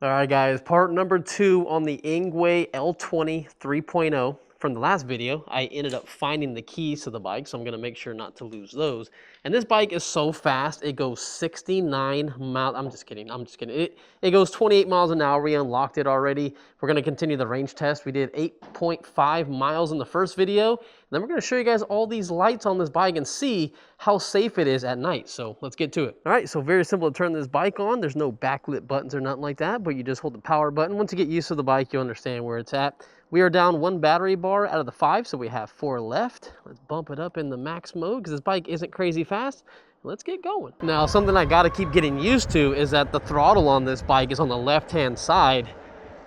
All right, guys, part number 2 on the ENGWE L20 3.0. From the last video, I ended up finding the keys to the bike, so I'm gonna make sure not to lose those. And this bike is so fast, it goes 69 miles. I'm just kidding. It goes 28 miles an hour. We unlocked it already. We're gonna continue the range test. We did 8.5 miles in the first video. Then we're gonna show you guys all these lights on this bike and see how safe it is at night. So let's get to it. All right, so very simple to turn this bike on. There's no backlit buttons or nothing like that, but you just hold the power button. Once you get used to the bike, you'll understand where it's at. We are down 1 battery bar out of the 5, so we have 4 left. Let's bump it up in the max mode because this bike isn't crazy fast. Let's get going. Now, something I gotta keep getting used to is that the throttle on this bike is on the left-hand side.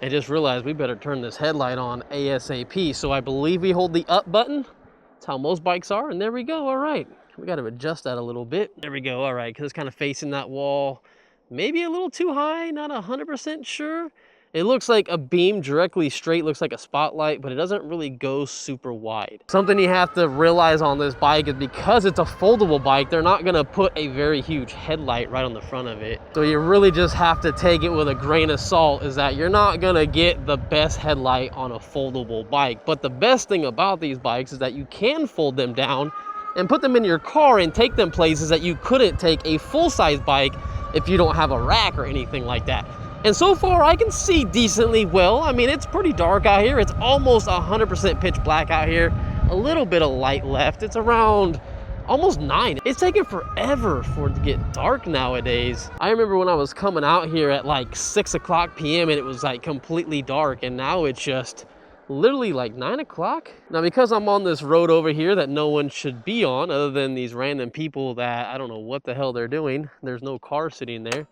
I just realized we better turn this headlight on ASAP. So I believe we hold the up button. That's how most bikes are, and there we go. All right, we got to adjust that a little bit. There we go. All right, because it's kind of facing that wall. Maybe a little too high, not 100% sure. It looks like a beam directly straight, looks like a spotlight, but it doesn't really go super wide. Something you have to realize on this bike is because it's a foldable bike, they're not gonna put a very huge headlight right on the front of it. So you really just have to take it with a grain of salt, is that you're not gonna get the best headlight on a foldable bike. But the best thing about these bikes is that you can fold them down and put them in your car and take them places that you couldn't take a full-size bike if you don't have a rack or anything like that. And so far, I can see decently well. I mean, it's pretty dark out here. It's almost 100% pitch black out here. A little bit of light left. It's around almost 9. It's taking forever for it to get dark nowadays. I remember when I was coming out here at like 6 o'clock p.m. and it was like completely dark, and now it's just literally like 9 o'clock. Now, because I'm on this road over here that no one should be on other than these random people that I don't know what the hell they're doing. There's no car sitting there.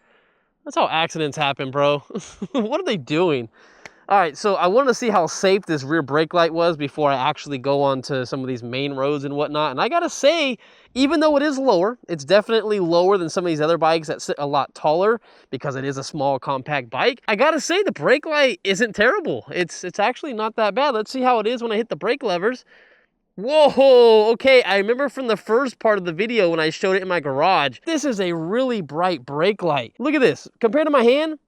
That's how accidents happen, bro. What are they doing? All right, so I wanted to see how safe this rear brake light was before I actually go onto some of these main roads and whatnot. And I gotta say, even though it is lower, it's definitely lower than some of these other bikes that sit a lot taller because it is a small, compact bike. I gotta say, the brake light isn't terrible. It's actually not that bad. Let's see how it is when I hit the brake levers. Whoa, okay, I remember from the first part of the video when I showed it in my garage. This is a really bright brake light. Look at this. Compared to my hand,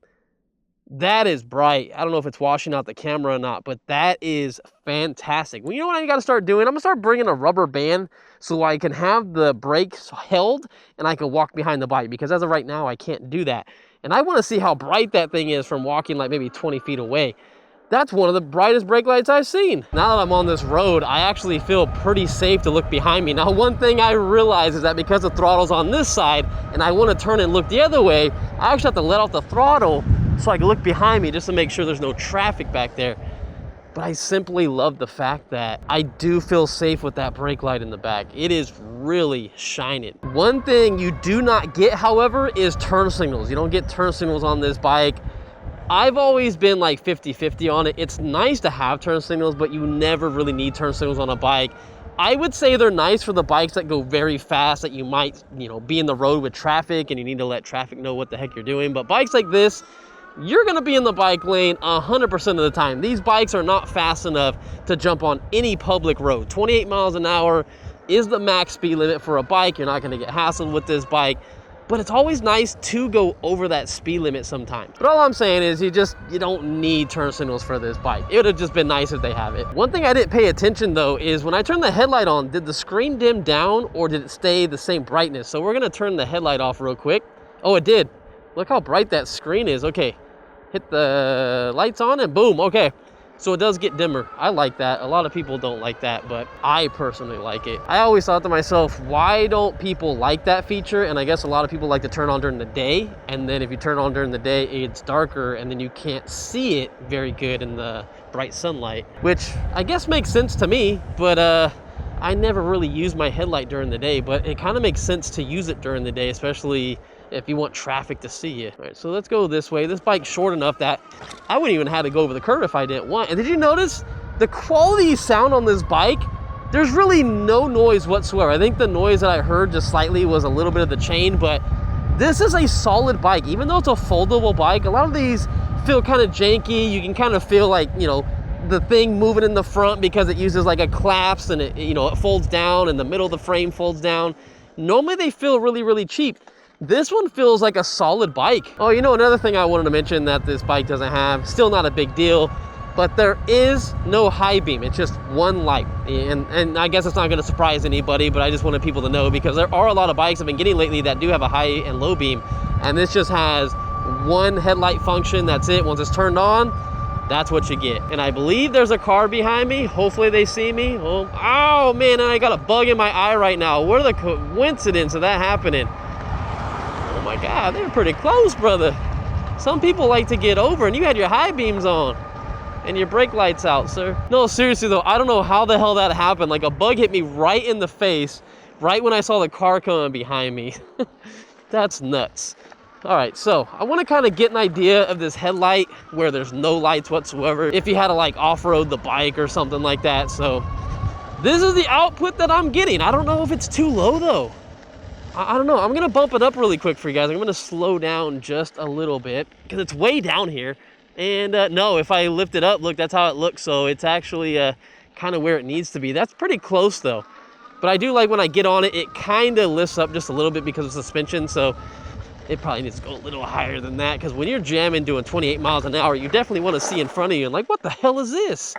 that is bright. I don't know if it's washing out the camera or not, but that is fantastic. Well, you know what I gotta start doing? I'm gonna start bringing a rubber band so I can have the brakes held and I can walk behind the bike, because as of right now, I can't do that. And I wanna see how bright that thing is from walking like maybe 20 feet away. That's one of the brightest brake lights I've seen. Now that I'm on this road, I actually feel pretty safe to look behind me. Now, one thing I realize is that because the throttle's on this side and I want to turn and look the other way, I actually have to let off the throttle so I can look behind me just to make sure there's no traffic back there. But I simply love the fact that I do feel safe with that brake light in the back. It is really shining. One thing you do not get, however, is turn signals. You don't get turn signals on this bike. I've always been like 50-50 on it. It's nice to have turn signals, but you never really need turn signals on a bike. I would say they're nice for the bikes that go very fast, that you might, be in the road with traffic and you need to let traffic know what the heck you're doing. But bikes like this, you're gonna be in the bike lane 100% of the time. These bikes are not fast enough to jump on any public road. 28 miles an hour is the max speed limit for a bike. You're not gonna get hassled with this bike. But it's always nice to go over that speed limit sometimes. But all I'm saying is you don't need turn signals for this bike. It would have just been nice if they have it. One thing I didn't pay attention though is when I turned the headlight on, did the screen dim down or did it stay the same brightness? So we're gonna turn the headlight off real quick. Oh, it did. Look how bright that screen is. Okay, hit the lights on and boom, okay. So it does get dimmer. I like that. A lot of people don't like that, but I personally like it. I always thought to myself, why don't people like that feature? And I guess a lot of people like to turn on during the day. And then if you turn on during the day, it's darker and then you can't see it very good in the bright sunlight, which I guess makes sense to me, but I never really use my headlight during the day, but it kind of makes sense to use it during the day, especially if you want traffic to see you. All right, so let's go this way. This bike's short enough that I wouldn't even have to go over the curb if I didn't want. And did you notice the quality sound on this bike? There's really no noise whatsoever. I think the noise that I heard just slightly was a little bit of the chain, but this is a solid bike. Even though it's a foldable bike, a lot of these feel kind of janky. You can kind of feel like, the thing moving in the front because it uses like a clasp and it folds down and the middle of the frame folds down. Normally they feel really, really cheap. This one feels like a solid bike. Oh, you know, another thing I wanted to mention that this bike doesn't have, still not a big deal, but there is no high beam. It's just one light. And I guess it's not gonna surprise anybody, but I just wanted people to know because there are a lot of bikes I've been getting lately that do have a high and low beam. And this just has one headlight function, that's it. Once it's turned on, that's what you get. And I believe there's a car behind me. Hopefully they see me. Oh man, and I got a bug in my eye right now. What are the coincidence of that happening? Oh my God, they're pretty close, brother. Some people like to get over, and you had your high beams on and your brake lights out, sir. No, seriously though, I don't know how the hell that happened. Like a bug hit me right in the face, right when I saw the car coming behind me. That's nuts. All right, so I want to kind of get an idea of this headlight where there's no lights whatsoever, if you had to like off-road the bike or something like that. So this is the output that I'm getting. I don't know if it's too low though. I don't know. I'm gonna bump it up really quick for you guys. I'm gonna slow down just a little bit because it's way down here. And no, if I lift it up, look, that's how it looks. So it's actually kind of where it needs to be. That's pretty close though. But I do like when I get on it, it kind of lifts up just a little bit because of suspension. So it probably needs to go a little higher than that, because when you're jamming doing 28 miles an hour, you definitely want to see in front of you and like, what the hell is this?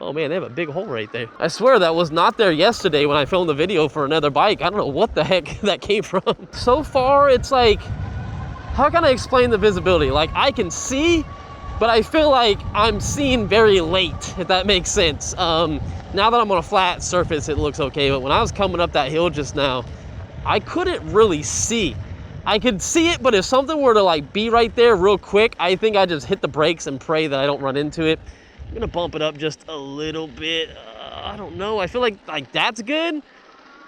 Oh man, they have a big hole right there. I swear that was not there yesterday when I filmed the video for another bike. I don't know what the heck that came from. So far, it's like, how can I explain the visibility? Like I can see, but I feel like I'm seeing very late, if that makes sense. Now that I'm on a flat surface, it looks okay. But when I was coming up that hill just now, I couldn't really see. I could see it, but if something were to like be right there real quick, I think I just hit the brakes and pray that I don't run into it. I'm gonna bump it up just a little bit. I don't know, I feel like that's good.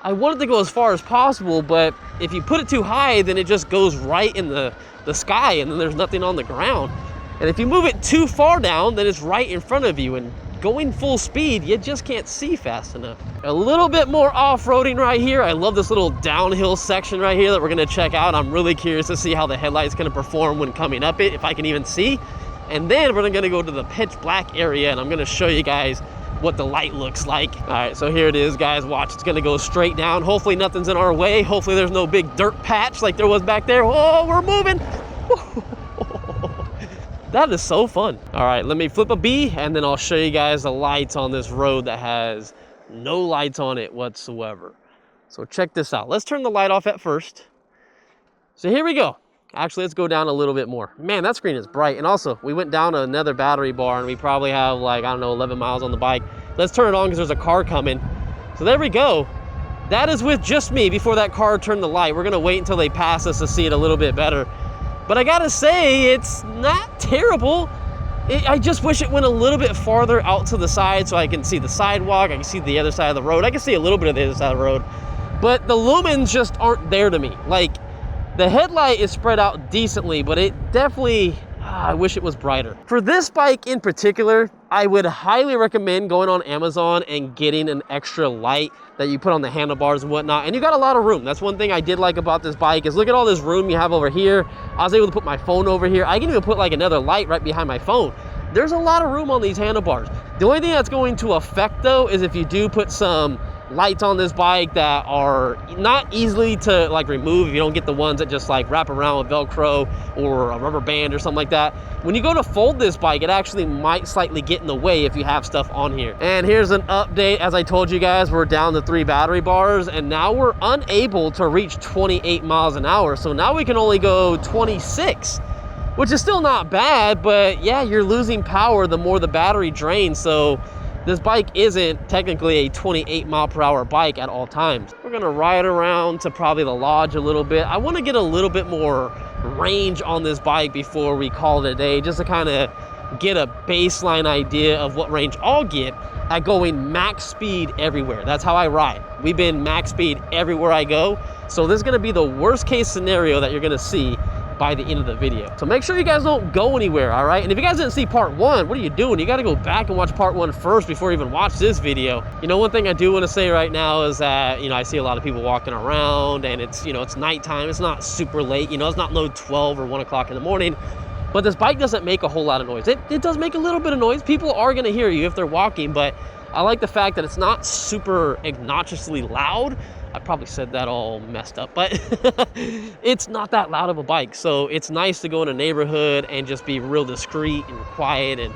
I want it to go as far as possible, but if you put it too high, then it just goes right in the sky and then there's nothing on the ground. And if you move it too far down, then it's right in front of you, and going full speed, you just can't see fast enough. A little bit more off-roading right here. I love this little downhill section right here that we're gonna check out. I'm really curious to see how the headlight's gonna perform when coming up it, if I can even see. And then we're gonna go to the pitch black area and I'm gonna show you guys what the light looks like. All right, so here it is, guys. Watch, it's gonna go straight down. Hopefully nothing's in our way. Hopefully there's no big dirt patch like there was back there. Oh, we're moving. That is so fun. All right, let me flip a B and then I'll show you guys the lights on this road that has no lights on it whatsoever. So check this out. Let's turn the light off at first. So here we go. Actually, let's go down a little bit more. Man, that screen is bright. And also, we went down to another battery bar and we probably have like, I don't know, 11 miles on the bike. Let's turn it on because there's a car coming. So there we go. That is with just me before that car turned the light. We're gonna wait until they pass us to see it a little bit better. But I gotta say, it's not terrible. I just wish it went a little bit farther out to the side so I can see the sidewalk, I can see the other side of the road. I can see a little bit of the other side of the road. But the lumens just aren't there to me. Like, the headlight is spread out decently, but it definitely, I wish it was brighter. For this bike in particular, I would highly recommend going on Amazon and getting an extra light that you put on the handlebars and whatnot. And you got a lot of room. That's one thing I did like about this bike is look at all this room you have over here. I was able to put my phone over here. I can even put like another light right behind my phone. There's a lot of room on these handlebars. The only thing that's going to affect though is if you do put some lights on this bike that are not easily to like remove, if you don't get the ones that just like wrap around with Velcro or a rubber band or something like that. When you go to fold this bike, it actually might slightly get in the way if you have stuff on here. And here's an update. As I told you guys, we're down to 3 battery bars and now we're unable to reach 28 miles an hour. So now we can only go 26, which is still not bad, but yeah, you're losing power the more the battery drains. So this bike isn't technically a 28 mile per hour bike at all times. We're gonna ride around to probably the lodge a little bit. I wanna get a little bit more range on this bike before we call it a day, just to kind of get a baseline idea of what range I'll get at going max speed everywhere. That's how I ride. We've been max speed everywhere I go. So this is gonna be the worst case scenario that you're gonna see by the end of the video. So make sure you guys don't go anywhere, all right? And if you guys didn't see part 1, what are you doing? You gotta go back and watch part 1 first before you even watch this video. You know, one thing I do wanna say right now is that, you know, I see a lot of people walking around and it's, you know, it's nighttime, it's not super late, you know, it's not no 12 or 1 o'clock in the morning, but this bike doesn't make a whole lot of noise. It does make a little bit of noise. People are gonna hear you if they're walking, but I like the fact that it's not super obnoxiously loud. I probably said that all messed up, but it's not that loud of a bike. So it's nice to go in a neighborhood and just be real discreet and quiet, and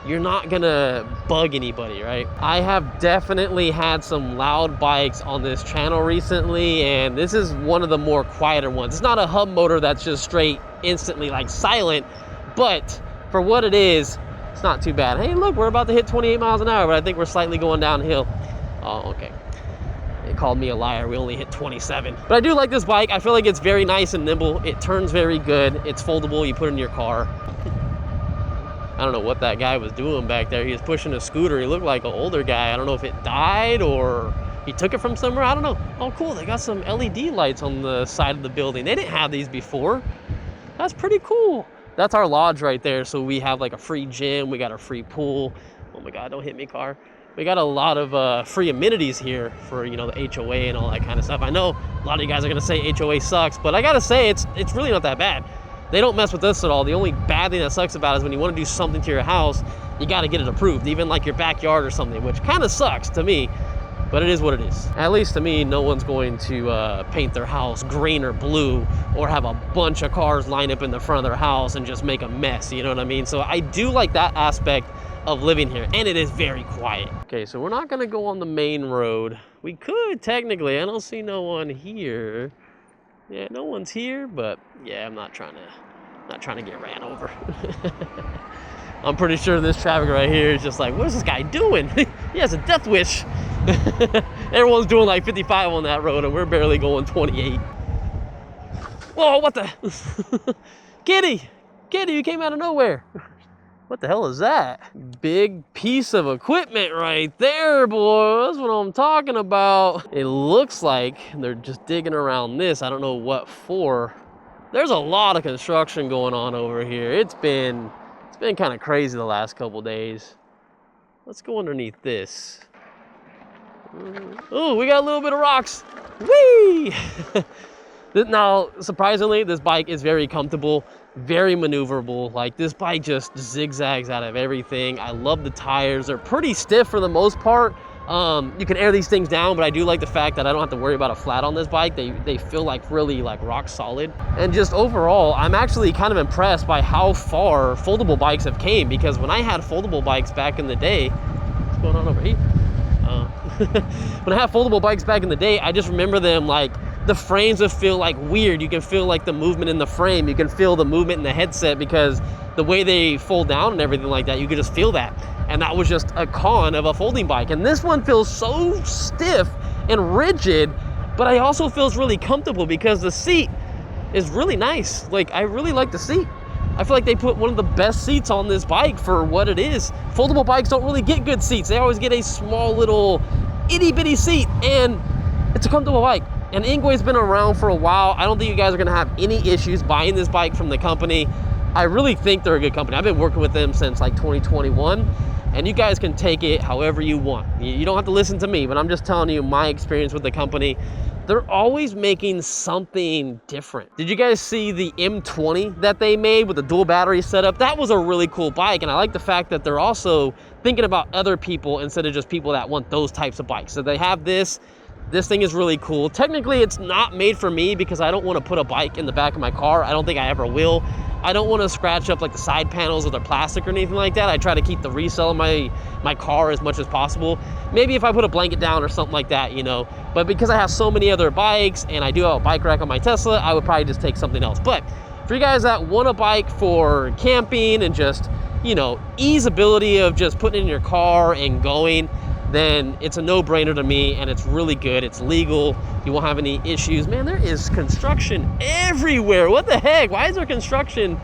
you're not gonna bug anybody, right? I have definitely had some loud bikes on this channel recently, and this is one of the more quieter ones. It's not a hub motor that's just straight instantly like silent, but for what it is, it's not too bad. Hey, look, we're about to hit 28 miles an hour, but I think we're slightly going downhill. Oh, okay. They called me a liar. We only hit 27. But I do like this bike. I feel like it's very nice and nimble. It turns very good. It's foldable. You put it in your car. I don't know what that guy was doing back there. He was pushing a scooter. He looked like an older guy. I don't know if it died or he took it from somewhere. I don't know. Oh, cool. They got some LED lights on the side of the building. They didn't have these before. That's pretty cool. That's our lodge right there. So we have like a free gym. We got a free pool. Oh my God, don't hit me, car. We got a lot of free amenities here for, you know, the HOA and all that kind of stuff. I know a lot of you guys are gonna say HOA sucks, but I gotta say it's really not that bad. They don't mess with this at all. The only bad thing that sucks about it is when you want to do something to your house, you got to get it approved, even like your backyard or something, which kind of sucks to me, but it is what it is. At least to me, no one's going to paint their house green or blue or have a bunch of cars line up in the front of their house and just make a mess, you know what I mean? So I do like that aspect of living here, and it is very quiet. Okay, so we're not gonna go on the main road. We could technically. I don't see no one here. Yeah, no one's here, but yeah, I'm not trying to get ran over. I'm pretty sure this traffic right here is just like, what is this guy doing? He has a death wish. Everyone's doing like 55 on that road, and we're barely going 28. Whoa, what the? Kitty, you came out of nowhere. What the hell is that? Big piece of equipment right there, boy. That's what I'm talking about. It looks like they're just digging around this. I don't know what for. There's a lot of construction going on over here. It's been kind of crazy the last couple days. Let's go underneath this. Oh, we got a little bit of rocks. Whee! Now, surprisingly, this bike is very comfortable, very maneuverable. Like, this bike just zigzags out of everything. I love the tires. They're pretty stiff for the most part. You can air these things down, but I do like the fact that I don't have to worry about a flat on this bike. They feel like really like rock solid. And just overall, I'm actually kind of impressed by how far foldable bikes have came, because when I had foldable bikes back in the day, what's going on over here? When I had foldable bikes back in the day, I just remember them like, the frames would feel like weird. You can feel like the movement in the frame. You can feel the movement in the headset because the way they fold down and everything like that, you could just feel that. And that was just a con of a folding bike. And this one feels so stiff and rigid, but I also feels really comfortable because the seat is really nice. Like, I really like the seat. I feel like they put one of the best seats on this bike for what it is. Foldable bikes don't really get good seats. They always get a small little itty bitty seat, and it's a comfortable bike. And ENGWE's been around for a while. I don't think you guys are gonna have any issues buying this bike from the company. I really think they're a good company. I've been working with them since like 2021, and you guys can take it however you want. You don't have to listen to me, but I'm just telling you my experience with the company. They're always making something different. Did you guys see the M20 that they made with the dual battery setup? That was a really cool bike, and I like the fact that they're also thinking about other people instead of just people that want those types of bikes. So they have this. This thing is really cool. Technically, it's not made for me because I don't want to put a bike in the back of my car. I don't think I ever will. I don't want to scratch up like the side panels or the plastic or anything like that. I try to keep the resale of my car as much as possible. Maybe if I put a blanket down or something like that, you know. But because I have so many other bikes and I do have a bike rack on my Tesla, I would probably just take something else. But for you guys that want a bike for camping and just, you know, easeability of just putting it in your car and going, then it's a no-brainer to me, and it's really good. It's legal. You won't have any issues. Man, there is construction everywhere. What the heck? Why is there construction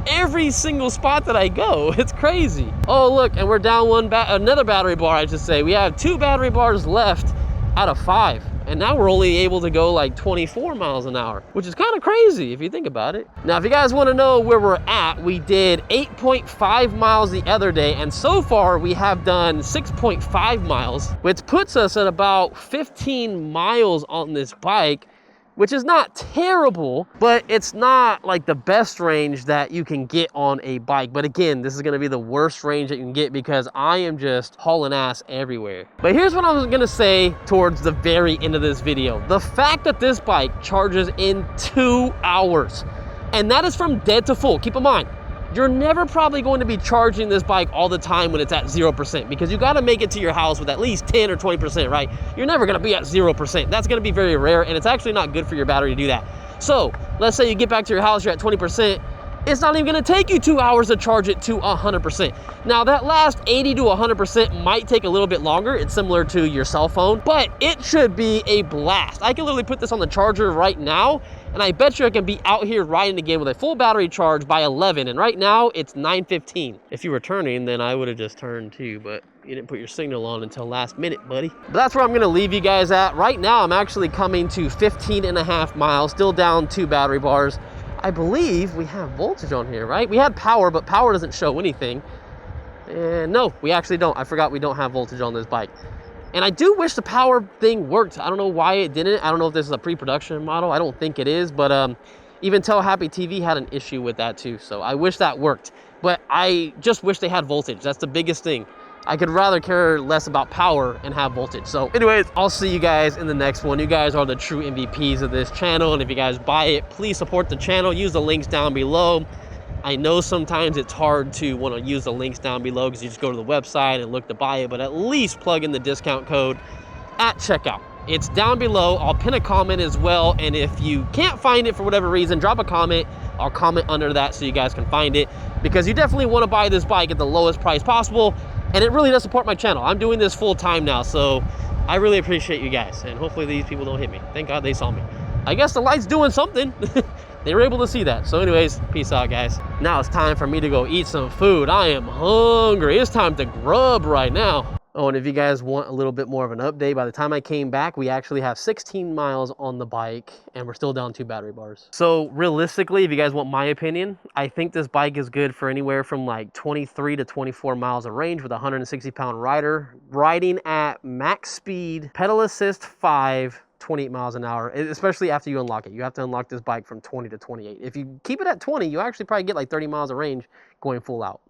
every single spot that I go? It's crazy. Oh, look, and we're down another battery bar, I should say. We have 2 battery bars left out of 5. And now we're only able to go like 24 miles an hour, which is kind of crazy if you think about it. Now, if you guys want to know where we're at, we did 8.5 miles the other day, and so far we have done 6.5 miles, which puts us at about 15 miles on this bike. which is not terrible, but it's not like the best range that you can get on a bike. But again, this is gonna be the worst range that you can get because I am just hauling ass everywhere. But here's what I was gonna say towards the very end of this video. The fact that this bike charges in 2 hours, and that is from dead to full. Keep in mind, you're never probably going to be charging this bike all the time when it's at 0%, because you gotta make it to your house with at least 10 or 20%, right? You're never gonna be at 0%. That's gonna be very rare, and it's actually not good for your battery to do that. So let's say you get back to your house, you're at 20%, it's not even gonna take you 2 hours to charge it to 100%. Now that last 80 to 100% might take a little bit longer. It's similar to your cell phone, but it should be a blast. I can literally put this on the charger right now, and I bet you I can be out here riding again with a full battery charge by 11, and right now it's 9:15. If you were turning, then I would have just turned too, but you didn't put your signal on until last minute, buddy. But that's where I'm gonna leave you guys at. Right now, I'm actually coming to 15.5 miles, still down 2 battery bars. I believe we have voltage on here, right? We had power, but power doesn't show anything. And no, we actually don't. I forgot we don't have voltage on this bike. And I do wish the power thing worked. I don't know why it didn't. I don't know if this is a pre-production model. I don't think it is, but even Tell Happy TV had an issue with that too. So I wish that worked, but I just wish they had voltage. That's the biggest thing. I could rather care less about power and have voltage. So anyways, I'll see you guys in the next one. You guys are the true MVPs of this channel. And if you guys buy it, please support the channel. Use the links down below. I know sometimes it's hard to want to use the links down below because you just go to the website and look to buy it, but at least plug in the discount code at checkout. It's down below. I'll pin a comment as well. And if you can't find it for whatever reason, drop a comment. I'll comment under that so you guys can find it, because you definitely want to buy this bike at the lowest price possible. And it really does support my channel. I'm doing this full time now, so I really appreciate you guys. And hopefully these people don't hit me. Thank God they saw me. I guess the light's doing something. They were able to see that. So anyways, peace out, guys. Now it's time for me to go eat some food. I am hungry. It's time to grub right now. Oh, and if you guys want a little bit more of an update, by the time I came back, we actually have 16 miles on the bike, and we're still down 2 battery bars. So realistically, if you guys want my opinion, I think this bike is good for anywhere from like 23 to 24 miles of range with a 160-pound rider, riding at max speed, pedal assist 5, 28 miles an hour, especially after you unlock it. You have to unlock this bike from 20 to 28. If you keep it at 20, you actually probably get like 30 miles of range going full out.